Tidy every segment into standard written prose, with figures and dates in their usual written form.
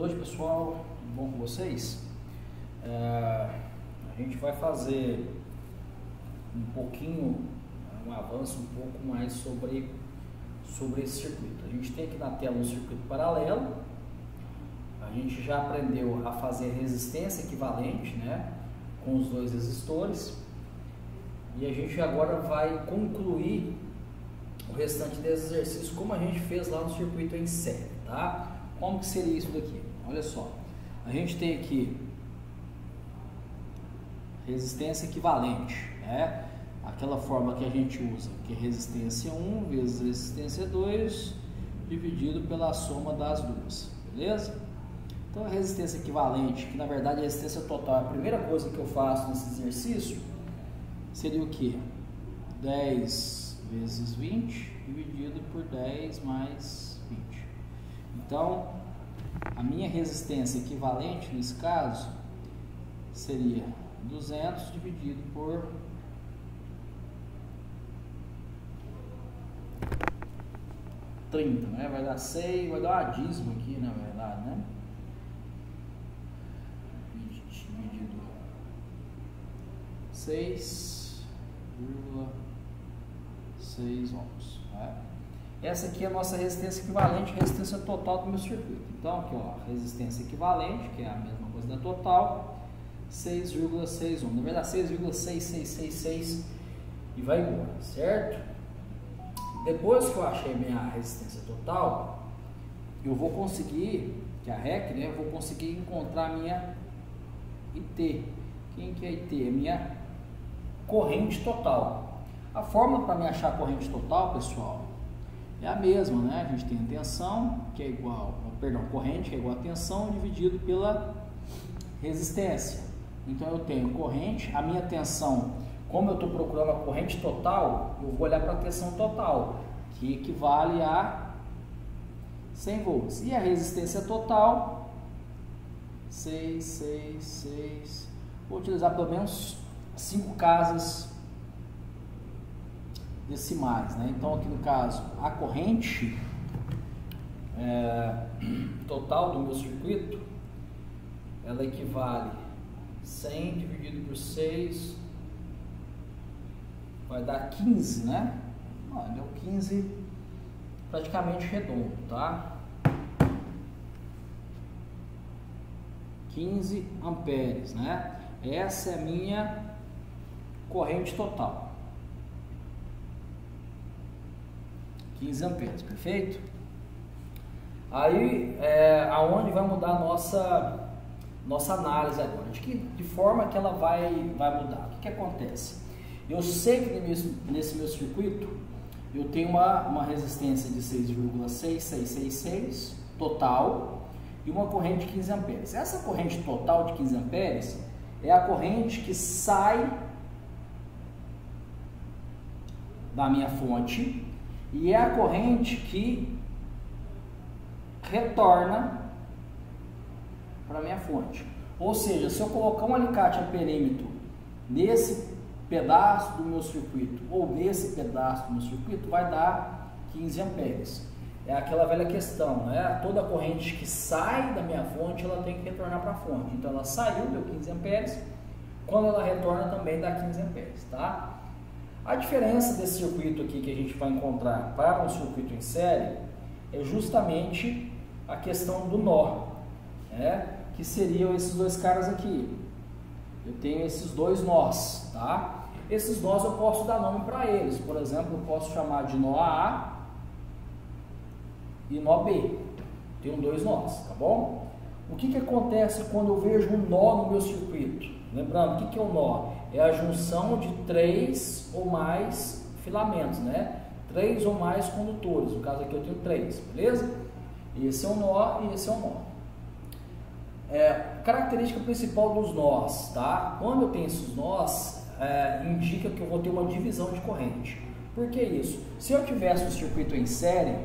noite, pessoal, tudo bom com vocês? A gente vai fazer um avanço um pouco mais sobre esse circuito. A gente tem aqui na tela um circuito paralelo. A gente já aprendeu a fazer resistência equivalente, né, com os dois resistores. E a gente agora vai concluir o restante desse exercício como a gente fez lá no circuito em série, tá? Como que seria isso daqui? Olha só, a gente tem aqui resistência equivalente, né? Aquela forma que a gente usa, que é resistência 1 vezes resistência 2 dividido pela soma das duas, beleza? Então a resistência equivalente, que na verdade a resistência total, a primeira coisa que eu faço nesse exercício seria o que? 10 vezes 20 dividido por 10 mais 20. Então, a minha resistência equivalente nesse caso seria 200 dividido por 30, né? Vai dar 6, vai dar um dízimo aqui, na verdade, né? Dividido 6,6 ohms. Né? Essa aqui é a nossa resistência equivalente, resistência total do meu circuito. Então, aqui, ó, resistência equivalente, que é a mesma coisa da total, 6,6 ohms. Na verdade, 6,6666 e vai embora, certo? Depois que eu achei minha resistência total, eu vou conseguir, que é a REC, né? Eu vou conseguir encontrar a minha IT. Quem que é IT? É minha corrente total. A fórmula para me achar a corrente total, pessoal, é a mesma, né? A gente tem a tensão, que é igual, corrente, que é igual a tensão, dividido pela resistência. Então eu tenho corrente, a minha tensão, como eu estou procurando a corrente total, eu vou olhar para a tensão total, que equivale a 100 volts. E a resistência total, 6. Vou utilizar pelo menos 5 casas decimais, né? Então aqui no caso, a corrente total do meu circuito, ela equivale 100 dividido por 6, vai dar 15, né? Olha, é o 15 praticamente redondo, tá? 15 amperes, né? Essa é a minha corrente total. 15 amperes, perfeito? Aí, aonde vai mudar a nossa análise agora? De forma que ela vai mudar. O que acontece? Eu sei que nesse meu circuito eu tenho uma resistência de 6,6666 total e uma corrente de 15 amperes. Essa corrente total de 15 amperes é a corrente que sai da minha fonte e é a corrente que retorna para a minha fonte. Ou seja, se eu colocar um alicate a perímetro nesse pedaço do meu circuito ou nesse pedaço do meu circuito, vai dar 15 amperes. É aquela velha questão, né? Toda corrente que sai da minha fonte, ela tem que retornar para a fonte. Então ela saiu, deu 15 amperes, quando ela retorna também dá 15 amperes, tá? A diferença desse circuito aqui que a gente vai encontrar para um circuito em série é justamente a questão do nó, né? Que seriam esses dois caras aqui. Eu tenho esses dois nós, tá? Esses nós eu posso dar nome para eles. Por exemplo, eu posso chamar de nó A e nó B. Tenho dois nós, tá bom? O que acontece quando eu vejo um nó no meu circuito? Lembrando, o que é um nó? É a junção de 3 ou mais filamentos, né? 3 ou mais condutores. No caso aqui eu tenho 3, beleza? Esse é um nó e esse é um nó. Característica principal dos nós, tá? Quando eu tenho esses nós, indica que eu vou ter uma divisão de corrente. Por que isso? Se eu tivesse um circuito em série,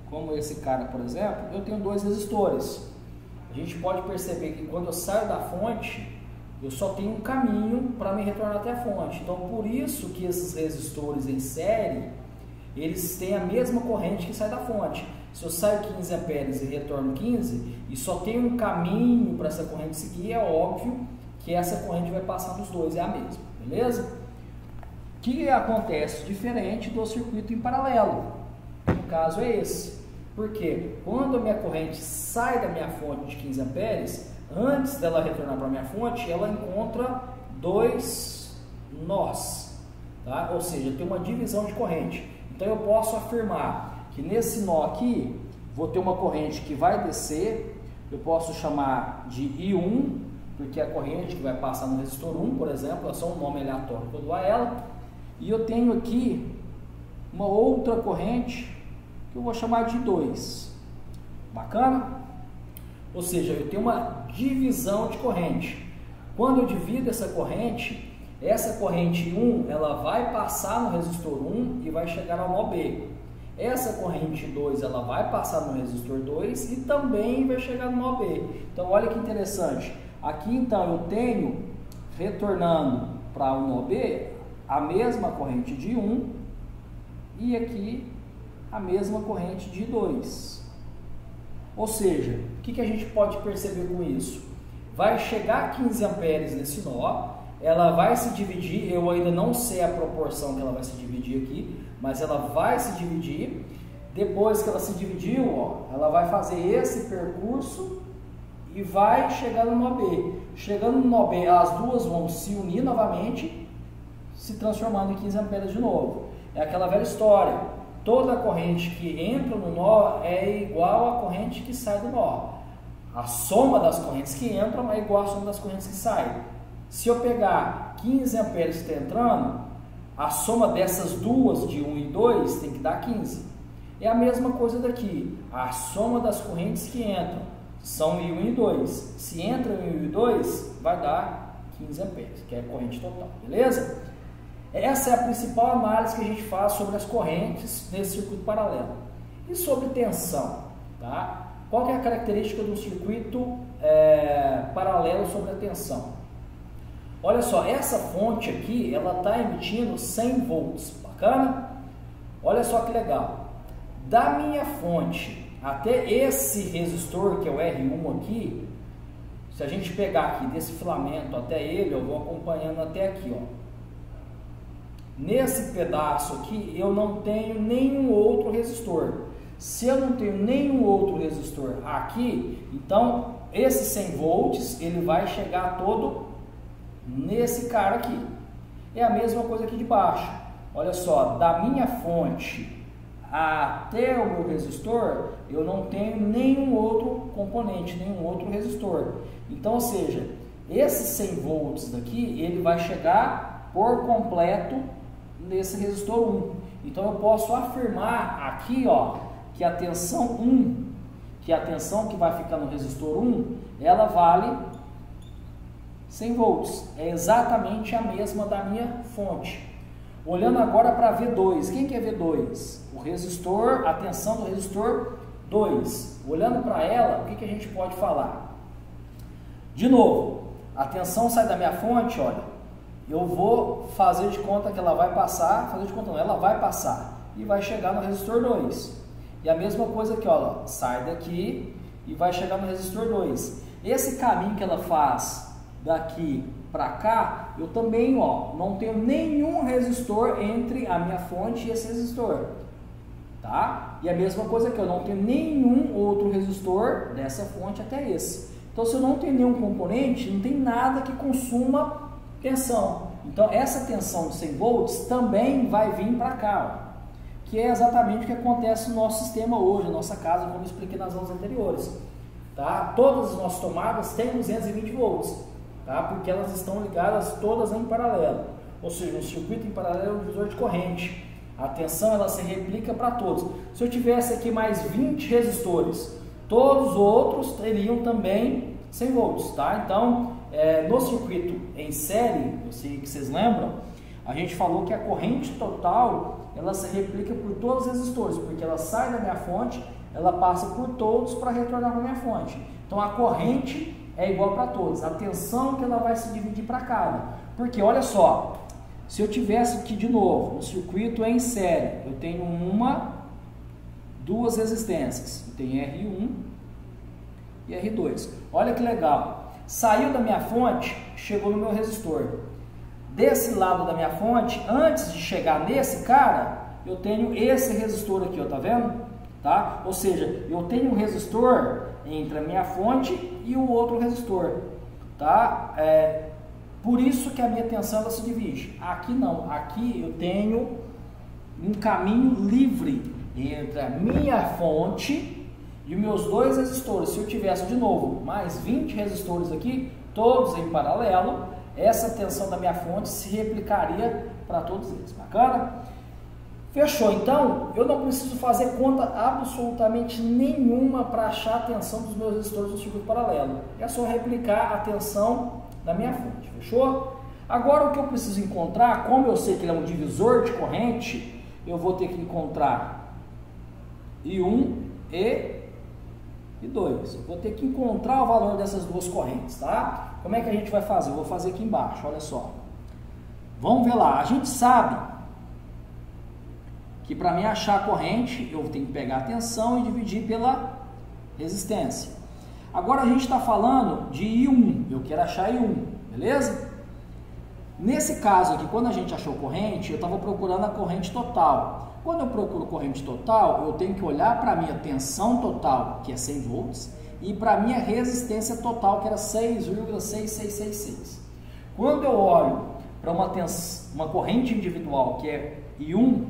como esse cara, por exemplo, eu tenho dois resistores. A gente pode perceber que quando eu saio da fonte, eu só tenho um caminho para me retornar até a fonte. Então, por isso que esses resistores em série, eles têm a mesma corrente que sai da fonte. Se eu saio 15 amperes e retorno 15, e só tem um caminho para essa corrente seguir, é óbvio que essa corrente vai passar nos dois, é a mesma, beleza? O que acontece diferente do circuito em paralelo? No caso é esse. Porque quando a minha corrente sai da minha fonte de 15 amperes, antes dela retornar para a minha fonte, ela encontra dois nós, tá? Ou seja, tem uma divisão de corrente. Então eu posso afirmar que nesse nó aqui, vou ter uma corrente que vai descer, eu posso chamar de I1, porque é a corrente que vai passar no resistor 1, por exemplo, é só um nome aleatório que eu dou a ela. E eu tenho aqui uma outra corrente que eu vou chamar de 2. Bacana? Ou seja, eu tenho uma divisão de corrente. Quando eu divido essa corrente 1, ela vai passar no resistor 1 e vai chegar ao nó B. Essa corrente 2, ela vai passar no resistor 2 e também vai chegar no nó B. Então, olha que interessante. Aqui, então, eu tenho, retornando para o nó B, a mesma corrente de 1 e aqui a mesma corrente de 2. Ou seja, o que a gente pode perceber com isso? Vai chegar 15 amperes nesse nó, ela vai se dividir, eu ainda não sei a proporção que ela vai se dividir aqui, mas ela vai se dividir. Depois que ela se dividiu, ó, ela vai fazer esse percurso e vai chegar no nó B. Chegando no nó B, as duas vão se unir novamente, se transformando em 15 amperes de novo. É aquela velha história. Toda corrente que entra no nó é igual à corrente que sai do nó. A soma das correntes que entram é igual à soma das correntes que saem. Se eu pegar 15 amperes que está entrando, a soma dessas duas, de 1 e 2, tem que dar 15. É a mesma coisa daqui. A soma das correntes que entram são 1 e 2. Se entra 1 e 2, vai dar 15 amperes, que é a corrente total, beleza? Essa é a principal análise que a gente faz sobre as correntes nesse circuito paralelo. E sobre tensão, tá? Qual que é a característica do circuito paralelo sobre a tensão? Olha só, essa fonte aqui, ela está emitindo 100 volts, bacana? Olha só que legal. Da minha fonte até esse resistor, que é o R1 aqui, se a gente pegar aqui desse filamento até ele, eu vou acompanhando até aqui, ó. Nesse pedaço aqui, eu não tenho nenhum outro resistor. Se eu não tenho nenhum outro resistor aqui, então esse 100 volts, ele vai chegar todo nesse cara aqui. É a mesma coisa aqui de baixo. Olha só, da minha fonte até o meu resistor, eu não tenho nenhum outro componente, nenhum outro resistor. Então, ou seja, esse 100 volts daqui, ele vai chegar por completo nesse resistor 1. Então eu posso afirmar aqui, ó, que a tensão 1, que a tensão que vai ficar no resistor 1, ela vale 100 volts. É exatamente a mesma da minha fonte. Olhando agora para V2, quem que é V2? O resistor, a tensão do resistor 2. Olhando para ela, o que a gente pode falar? De novo, a tensão sai da minha fonte, olha, eu vou fazer de conta que ela vai passar, ela vai passar e vai chegar no resistor 2. E a mesma coisa aqui, ó, sai daqui e vai chegar no resistor 2. Esse caminho que ela faz daqui para cá, eu também, ó, não tenho nenhum resistor entre a minha fonte e esse resistor, tá? E a mesma coisa aqui, eu não tenho nenhum outro resistor dessa fonte até esse. Então, se eu não tenho nenhum componente, não tem nada que consuma tensão. Então, essa tensão de 100 volts também vai vir para cá, ó, que é exatamente o que acontece no nosso sistema hoje, na nossa casa, como eu expliquei nas aulas anteriores. Tá? Todas as nossas tomadas têm 220 volts, tá? Porque elas estão ligadas todas em paralelo. Ou seja, um circuito em paralelo é um divisor de corrente. A tensão ela se replica para todos. Se eu tivesse aqui mais 20 resistores, todos os outros teriam também 100 volts. Tá? Então, no circuito em série, eu sei que vocês lembram, a gente falou que a corrente total ela se replica por todos os resistores, porque ela sai da minha fonte, ela passa por todos para retornar para a minha fonte. Então a corrente é igual para todos, a tensão que ela vai se dividir para cada. Porque olha só, Se eu tivesse aqui de novo, um circuito em série, eu tenho duas resistências. Eu tenho R1 e R2. Olha que legal. Saiu da minha fonte, chegou no meu resistor. Desse lado da minha fonte, antes de chegar nesse cara, eu tenho esse resistor aqui, ó, tá vendo? Tá? Ou seja, eu tenho um resistor entre a minha fonte e o outro resistor. Tá? Por isso que a minha tensão ela se divide. Aqui não, aqui eu tenho um caminho livre entre a minha fonte e os meus dois resistores. Se eu tivesse de novo mais 20 resistores aqui, todos em paralelo, essa tensão da minha fonte se replicaria para todos eles. Bacana? Fechou, então eu não preciso fazer conta absolutamente nenhuma para achar a tensão dos meus resistores no circuito paralelo. É só replicar a tensão da minha fonte, fechou? Agora o que eu preciso encontrar, como eu sei que ele é um divisor de corrente, eu vou ter que encontrar I1 e I2. Eu vou ter que encontrar o valor dessas duas correntes, tá? Como é que a gente vai fazer? Eu vou fazer aqui embaixo, olha só. Vamos ver lá, a gente sabe que para mim achar a corrente, eu tenho que pegar a tensão e dividir pela resistência. Agora a gente está falando de I1, eu quero achar I1, beleza? Nesse caso aqui, quando a gente achou corrente, eu estava procurando a corrente total. Quando eu procuro corrente total, eu tenho que olhar para a minha tensão total, que é 100 volts, e para a minha resistência total, que era 6,6666. Quando eu olho para uma corrente individual, que é I1,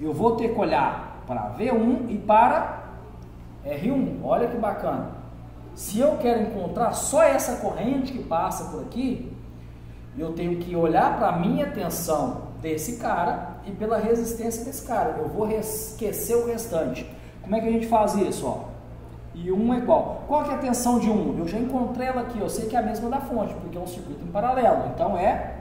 eu vou ter que olhar para V1 e para R1. Olha que bacana. Se eu quero encontrar só essa corrente que passa por aqui, eu tenho que olhar para a minha tensão desse cara e pela resistência desse cara. Eu vou esquecer o restante. Como é que a gente faz isso? Ó? I1 é igual. Qual que é a tensão de 1? Eu já encontrei ela aqui. Eu sei que é a mesma da fonte, porque é um circuito em paralelo. Então é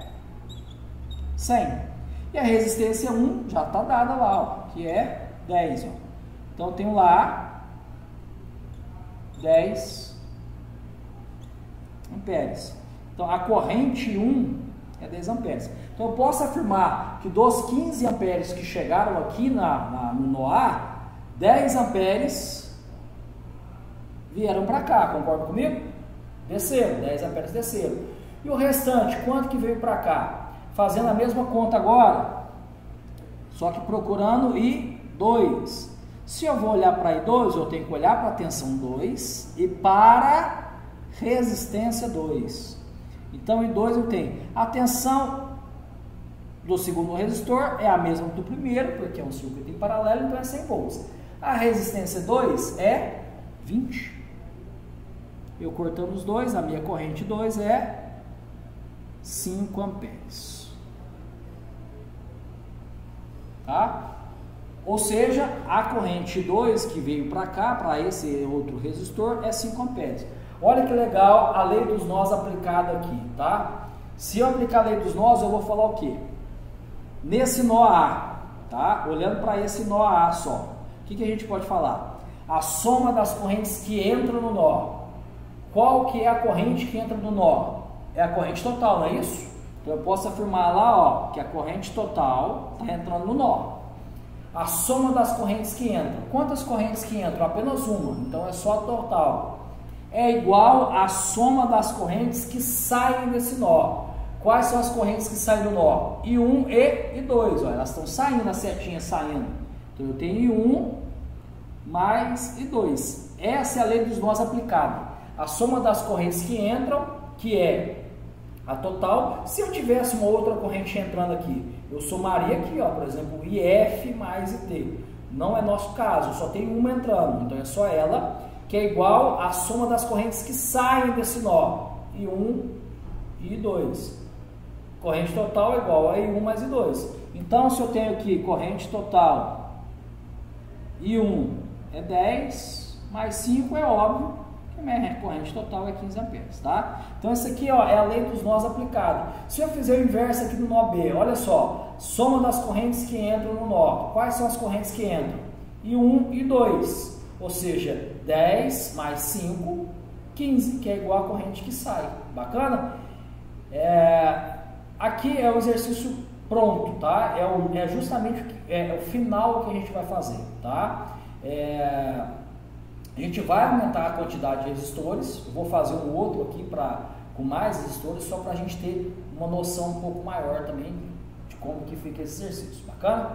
100. E a resistência 1 já está dada lá, ó, que é 10. Ó. Então eu tenho lá 10 amperes. Então a corrente 1 é 10 amperes. Então eu posso afirmar que dos 15 amperes que chegaram aqui no nó A, 10 amperes vieram para cá, concorda comigo? Desceram, 10 amperes desceram. E o restante, quanto que veio para cá? Fazendo a mesma conta agora, só que procurando I2. Se eu vou olhar para I2, eu tenho que olhar para a tensão 2 e para resistência 2. Então, I2 eu tenho a tensão do segundo resistor é a mesma do primeiro, porque é um circuito em paralelo, então é 100 volts. A resistência 2 é 20. Eu cortando os dois, a minha corrente 2 é 5 amperes. Tá? Ou seja, a corrente 2 que veio para cá, para esse outro resistor, é 5 amperes. Olha que legal a lei dos nós aplicada aqui, tá? Se eu aplicar a lei dos nós, eu vou falar o quê? Nesse nó A, tá? Olhando para esse nó A só, o que a gente pode falar? A soma das correntes que entram no nó. Qual que é a corrente que entra no nó? É a corrente total, não é isso? Então eu posso afirmar lá, ó, que a corrente total está entrando no nó. A soma das correntes que entram. Quantas correntes que entram? Apenas uma, então é só a total. É igual à soma das correntes que saem desse nó. Quais são as correntes que saem do nó? I1 e I2, ó, elas estão saindo, as setinhas saindo. Então eu tenho I1 mais I2. Essa é a lei dos nós aplicada. A soma das correntes que entram, que é a total. Se eu tivesse uma outra corrente entrando aqui, eu somaria aqui, ó, por exemplo, IF mais IT. Não é nosso caso, só tem uma entrando, então é só ela, que é igual à soma das correntes que saem desse nó, I1 e I2. Corrente total é igual a I1 mais I2. Então, se eu tenho aqui corrente total, I1 é 10, mais 5 é óbvio que a minha corrente total é 15 amperes, tá? Então, essa aqui, ó, é a lei dos nós aplicado. Se eu fizer o inverso aqui no nó B, olha só, soma das correntes que entram no nó. Quais são as correntes que entram? I1 e I2, ou seja, 10 mais 5, 15, que é igual a corrente que sai. Bacana? Aqui é o exercício pronto, tá? É justamente o final que a gente vai fazer, tá? A gente vai aumentar a quantidade de resistores. Eu vou fazer um outro aqui com mais resistores, só para a gente ter uma noção um pouco maior também de como que fica esse exercício. Bacana?